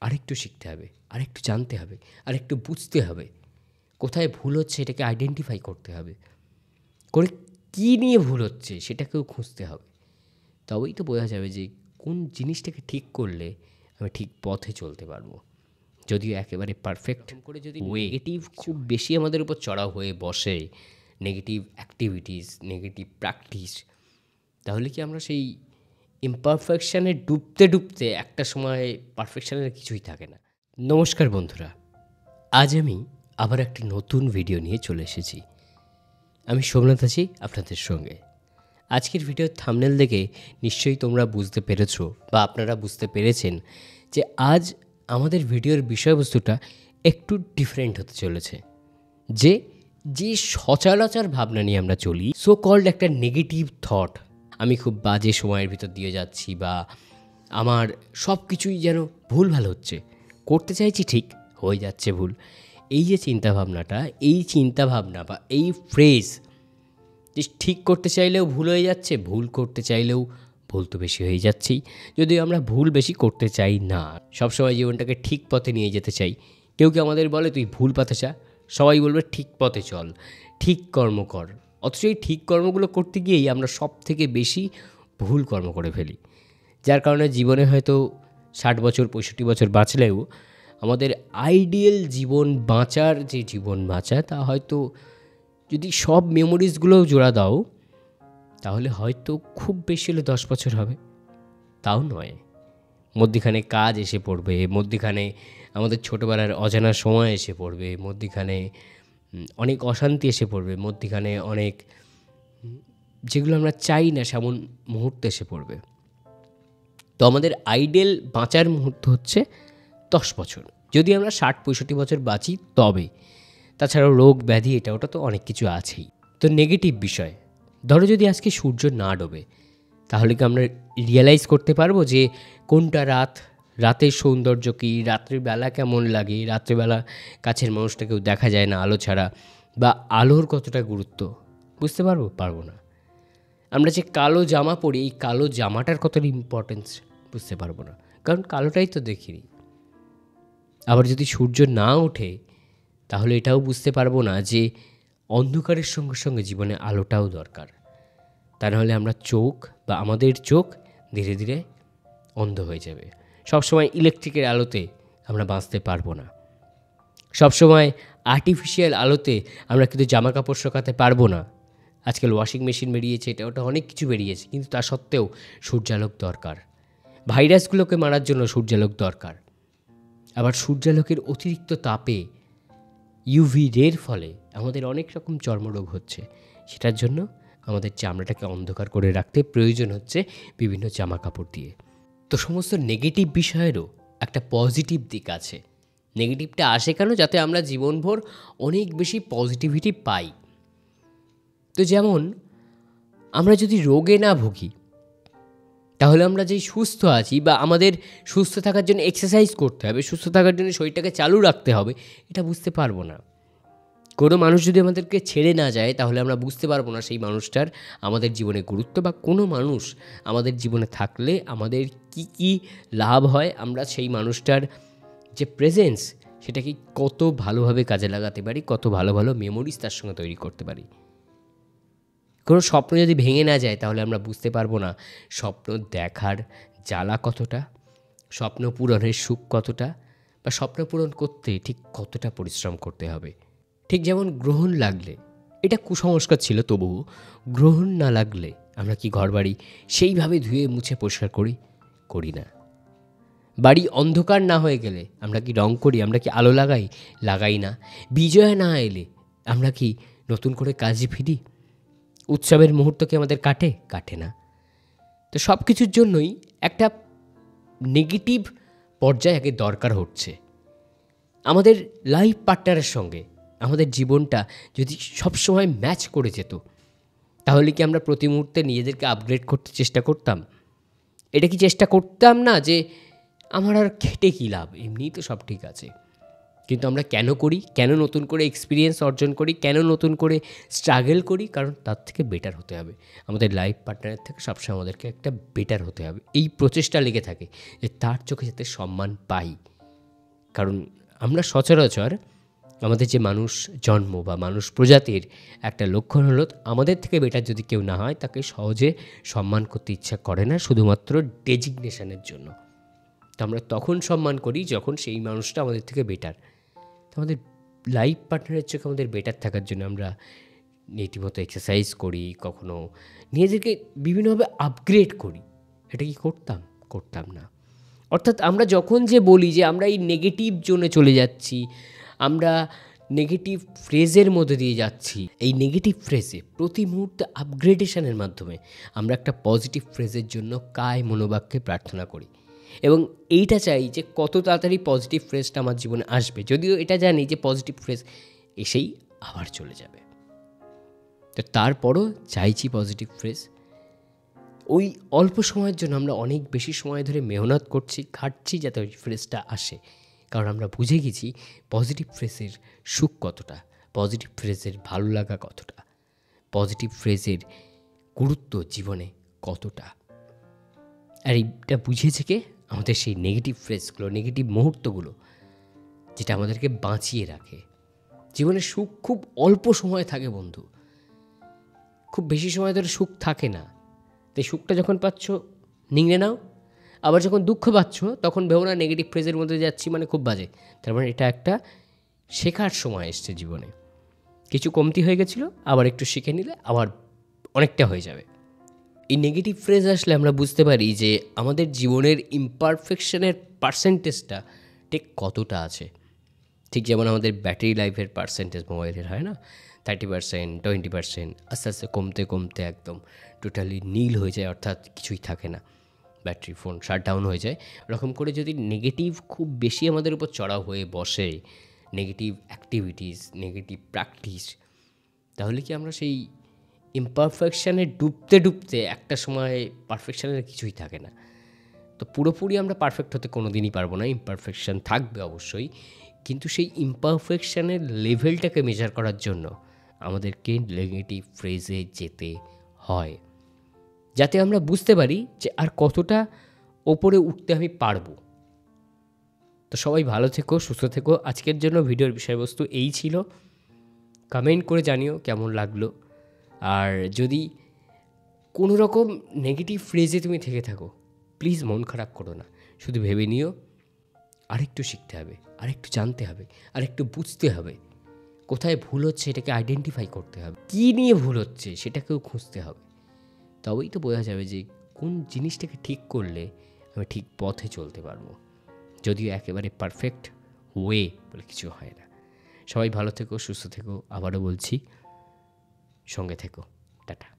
আরেকটু শিখতে হবে, আরেকটু জানতে হবে, আরেকটু বুঝতে হবে। কোথায় ভুল হচ্ছে এটাকে আইডেন্টিফাই করতে হবে, করে কী নিয়ে ভুল হচ্ছে সেটাকেও খুঁজতে হবে। তবেই তো বোঝা যাবে যে কোন জিনিসটাকে ঠিক করলে আমি ঠিক পথে চলতে পারবো। যদিও একেবারে পারফেক্ট করে যদি নেগেটিভ খুব বেশি আমাদের উপর চড়াও হয়ে বসে, নেগেটিভ অ্যাক্টিভিটিস, নেগেটিভ প্র্যাকটিস, তাহলে কি আমরা সেই ইমপারফেকশানে ডুবতে ডুবতে একটা সময় পারফেকশানের কিছুই থাকে না। নমস্কার বন্ধুরা, আজ আমি আবার একটি নতুন ভিডিও নিয়ে চলে এসেছি। আমি সোমনাথ আছি আপনাদের সঙ্গে। আজকের ভিডিওর থাম্বনেল দেখে নিশ্চয়ই তোমরা বুঝতে পেরেছো বা আপনারা বুঝতে পেরেছেন যে আজ আমাদের ভিডিওর বিষয়বস্তুটা একটু ডিফারেন্ট হতে চলেছে। যে সচরাচর ভাবনা নিয়ে আমরা চলি, সো কল্ড একটা নেগেটিভ থট, আমি খুব বাজে সময়ের ভিতর দিয়ে যাচ্ছি, বা আমার সব কিছুই যেন ভুল ভাল হচ্ছে, করতে চাইছি ঠিক, হয়ে যাচ্ছে ভুল। এই যে চিন্তাভাবনাটা, এই চিন্তাভাবনা বা এই ফ্রেজ যে ঠিক করতে চাইলেও ভুল হয়ে যাচ্ছে, ভুল করতে চাইলেও ভুল তো বেশি হয়ে যাচ্ছেই। যদিও আমরা ভুল বেশি করতে চাই না, সবসময় জীবনটাকে ঠিক পথে নিয়ে যেতে চাই। কেউ কেউ আমাদের বলে তুই ভুল পথে চা, সবাই বলবে ঠিক পথে চল, ঠিক কর্ম কর। অথচ এই ঠিক কর্মগুলো করতে গিয়েই আমরা সব থেকে বেশি ভুল কর্ম করে ফেলি, যার কারণে জীবনে হয়তো 60 বছর 65 বছর বাঁচলেও আমাদের আইডিয়াল জীবন বাঁচার যে জীবন বাঁচা, তা হয়তো যদি সব মেমোরিজগুলোও জোড়া দাও তাহলে হয়তো খুব বেশি হলে 10 বছর হবে, তাও নয়। মধ্যিখানে কাজ এসে পড়বে, মধ্যিখানে আমাদের ছোটোবেলার অজানা সময় এসে পড়বে, মধ্যিখানে অনেক অশান্তি এসে পড়বে, মধ্যিখানে অনেক যেগুলো আমরা চাই না সেমন মুহূর্ত এসে পড়বে। তো আমাদের আইডিয়াল বাঁচার মুহূর্ত হচ্ছে 10 বছর, যদি আমরা 60-65 বছর বাঁচি তবে। তাছাড়াও রোগ ব্যাধি এটা ওটা তো অনেক কিছু আছেই। তো নেগেটিভ বিষয়, ধরো যদি আজকে সূর্য না ডোবে, তাহলে কি আমরা রিয়েলাইজ করতে পারবো যে কোনটা রাত, রাতের সৌন্দর্য কী, রাত্রিবেলা কেমন লাগে, রাত্রিবেলা কাছের মানুষটাকেও দেখা যায় না আলো ছাড়া, বা আলোর কতটা গুরুত্ব বুঝতে পারবো না। আমরা যে কালো জামা পরি, এই কালো জামাটার কতটা ইম্পর্টেন্স বুঝতে পারবো না, কারণ কালোটাই তো দেখিনি। আবার যদি সূর্য না ওঠে তাহলে এটাও বুঝতে পারবো না যে অন্ধকারের সঙ্গে সঙ্গে জীবনে আলোটাও দরকার। তা নাহলে আমরা চোখ বা আমাদের চোখ ধীরে ধীরে অন্ধ হয়ে যাবে। সবসময় ইলেকট্রিকের আলোতে আমরা বাঁচতে পারবো না, সবসময় আর্টিফিশিয়াল আলোতে আমরা কিন্তু জামা কাপড় শুকাতে পারবো না। আজকাল ওয়াশিং মেশিন বেরিয়েছে, এটা ওটা অনেক কিছু বেরিয়েছে, কিন্তু তা সত্ত্বেও সূর্যালোক দরকার। ভাইরাসগুলোকে মারার জন্য সূর্যালোক দরকার। আবার সূর্যালোকের অতিরিক্ত তাপে ইউভি রের ফলে আমাদের অনেক রকম চর্মরোগ হচ্ছে। সেটার জন্য আমাদের চামড়াটাকে অন্ধকার করে রাখতে প্রয়োজন হচ্ছে বিভিন্ন জামা কাপড় দিয়ে। তো সমস্ত নেগেটিভ বিষয়েরও একটা পজিটিভ দিক আছে। নেগেটিভটা আসে কেন? যাতে আমরা জীবনভর অনেক বেশি পজিটিভিটি পাই। তো যেমন আমরা যদি রোগে না ভুগি, তাহলে আমরা যেই সুস্থ আছি, বা আমাদের সুস্থ থাকার জন্য এক্সারসাইজ করতে হবে, সুস্থ থাকার জন্য শরীরটাকে চালু রাখতে হবে, এটা বুঝতে পারবো না। কোনো মানুষ যদি আমাদেরকে ছেড়ে না যায় তাহলে আমরা বুঝতে পারবো না সেই মানুষটার আমাদের জীবনে গুরুত্ব, বা কোনো মানুষ আমাদের জীবনে থাকলে আমাদের কি কি লাভ হয়, আমরা সেই মানুষটার যে প্রেজেন্স সেটাকে কত ভালোভাবে কাজে লাগাতে পারি, কত ভালো ভালো মেমোরিজ তার সঙ্গে তৈরি করতে পারি। কোনো স্বপ্ন যদি ভেঙে না যায় তাহলে আমরা বুঝতে পারবো না স্বপ্ন দেখার জ্বালা কতটা, স্বপ্ন পূরণের সুখ কতটা, বা স্বপ্ন পূরণ করতে ঠিক কতটা পরিশ্রম করতে হবে। ঠিক যেমন গ্রহণ লাগলে, এটা কুসংস্কার ছিল, তবুও গ্রহণ না লাগলে আমরা কি ঘরবাড়ি সেইভাবে ধুয়ে মুছে পরিষ্কার করি না। বাড়ি অন্ধকার না হয়ে গেলে আমরা কি রং করি, আমরা কি আলো লাগাই না। বিজয় না এলে আমরা কি নতুন করে কাজে ফিরি। উৎসবের মুহূর্ত কি আমাদের কাটে না। তো সব কিছুর জন্যই একটা নেগেটিভ পর্যায়ে আগে দরকার হচ্ছে। আমাদের লাইফ পার্টনারের সঙ্গে আমাদের জীবনটা যদি সবসময় ম্যাচ করে যেত, তাহলে কি আমরা প্রতি মুহূর্তে নিজেদেরকে আপগ্রেড করতে চেষ্টা করতাম? এটা কি চেষ্টা করতাম না যে আমার আর খেটে কী লাভ, এমনিই তো সব ঠিক আছে। কিন্তু আমরা কেন করি, কেন নতুন করে এক্সপিরিয়েন্স অর্জন করি, কেন নতুন করে স্ট্রাগল করি? কারণ তার থেকে বেটার হতে হবে, আমাদের লাইফ পার্টনারের থেকে সবসময় আমাদেরকে একটা বেটার হতে হবে। এই প্রচেষ্টা লেগে থাকে যে তার চোখে যাতে সম্মান পাই, কারণ আমরা সচরাচর আমাদের যে মানুষ জন্ম বা মানুষ প্রজাতির একটা লক্ষণ হলো আমাদের থেকে বেটার যদি কেউ না হয় তাকে সহজে সম্মান করতে ইচ্ছা করে না, শুধুমাত্র ডেজিগনেশনের জন্য। তো আমরা তখন সম্মান করি যখন সেই মানুষটা আমাদের থেকে বেটার। তো আমাদের লাইফ পার্টনারের চোখে আমাদের বেটার থাকার জন্য আমরা রীতিমতো এক্সারসাইজ করি, কখনো নিজেদেরকে বিভিন্নভাবে আপগ্রেড করি। এটা কি করতাম না। অর্থাৎ আমরা যখন যে বলি যে আমরা এই নেগেটিভ জোনে চলে যাচ্ছি, আমরা নেগেটিভ ফ্রেজের মধ্যে দিয়ে যাচ্ছি, এই নেগেটিভ ফ্রেজে প্রতি মুহূর্তে আপগ্রেডেশনের মাধ্যমে আমরা একটা পজিটিভ ফ্রেজের জন্য কায় মনোবাক্যে প্রার্থনা করি এবং এইটা চাই যে কত তাড়াতাড়ি পজিটিভ ফ্রেজটা আমার জীবনে আসবে, যদিও এটা জানি যে পজিটিভ ফ্রেজ এসেই আবার চলে যাবে। তো তারপরও চাইছি পজিটিভ ফ্রেজ। ওই অল্প সময়ের জন্য আমরা অনেক বেশি সময় ধরে মেহনত করছি, খাটছি যাতে ওই ফ্রেজটা আসে, কারণ আমরা বুঝে গেছি পজিটিভ ফ্রেজের সুখ কতটা, পজিটিভ ফ্রেজের ভালো লাগা কতটা, পজিটিভ ফ্রেজের গুরুত্ব জীবনে কতটা। আর এইটা বুঝিয়েছে কে? আমাদের সেই নেগেটিভ ফ্রেজগুলো, নেগেটিভ মুহূর্তগুলো, যেটা আমাদেরকে বাঁচিয়ে রাখে। জীবনে সুখ খুব অল্প সময় থাকে বন্ধু, খুব বেশি সময় ধরে সুখ থাকে না। তাই সুখটা যখন পাচ্ছ নিংড়ে নাও, আবার যখন দুঃখ পাচ্ছ তখন ভেবো না নেগেটিভ ফ্রেজের মধ্যে যাচ্ছি মানে খুব বাজে। তার মানে এটা একটা শেখার সময় এসছে জীবনে, কিছু কমতি হয়ে গেছিলো, আবার একটু শিখে নিলে আবার অনেকটা হয়ে যাবে। এই নেগেটিভ ফ্রেজ আসলে আমরা বুঝতে পারি যে আমাদের জীবনের ইমপারফেকশনের পার্সেন্টেজটা ঠিক কতটা আছে। ঠিক যেমন আমাদের ব্যাটারি লাইফের পার্সেন্টেজ মোবাইলের হয় না, 30%, 20%, আস্তে আস্তে কমতে কমতে একদম টোটালি নীল হয়ে যায়, অর্থাৎ কিছুই থাকে না, ব্যাটারি ফোন শাটডাউন হয়ে যায়। ওরকম করে যদি নেগেটিভ খুব বেশি আমাদের উপর চড়াও হয়ে বসে, নেগেটিভ অ্যাক্টিভিটিস, নেগেটিভ প্র্যাকটিস, তাহলে কি আমরা সেই ইমপারফেকশানে ডুবতে ডুবতে একটা সময় পারফেকশানের কিছুই থাকে না। তো পুরোপুরি আমরা পারফেক্ট হতে কোনো দিনই পারবো না, ইমপারফেকশান থাকবে অবশ্যই, কিন্তু সেই ইমপারফেকশানের লেভেলটাকে মেজার করার জন্য আমাদেরকে নেগেটিভ ফ্রেজে যেতে হয়, যাতে আমরা বুঝতে পারি যে আর কতটা ওপরে উঠতে আমি পারবো। তো সবাই ভালো থেকো, সুস্থ থেকো। আজকের জন্য ভিডিওর বিষয়বস্তু এই ছিল। কমেন্ট করে জানিও কেমন লাগলো। আর যদি কোনো রকম নেগেটিভ ফ্রেজে তুমি থেকে থাকো, প্লিজ মন খারাপ করো না, শুধু ভেবে নিও আরেকটু শিখতে হবে, আরেকটু জানতে হবে, আরেকটু বুঝতে হবে, কোথায় ভুল হচ্ছে এটাকে আইডেন্টিফাই করতে হবে, কী নিয়ে ভুল হচ্ছে সেটাকেও খুঁজতে হবে। তবেই তো বোঝা যাবে যে কোন জিনিসটাকে ঠিক করলে আমি ঠিক পথে চলতে পারবো। যদিও একেবারে পারফেক্ট ওয়ে বলে কিছু হয় না। সবাই ভালো থেকো, সুস্থ থেকো, আবারও বলছি সঙ্গে থেকো। টাটা।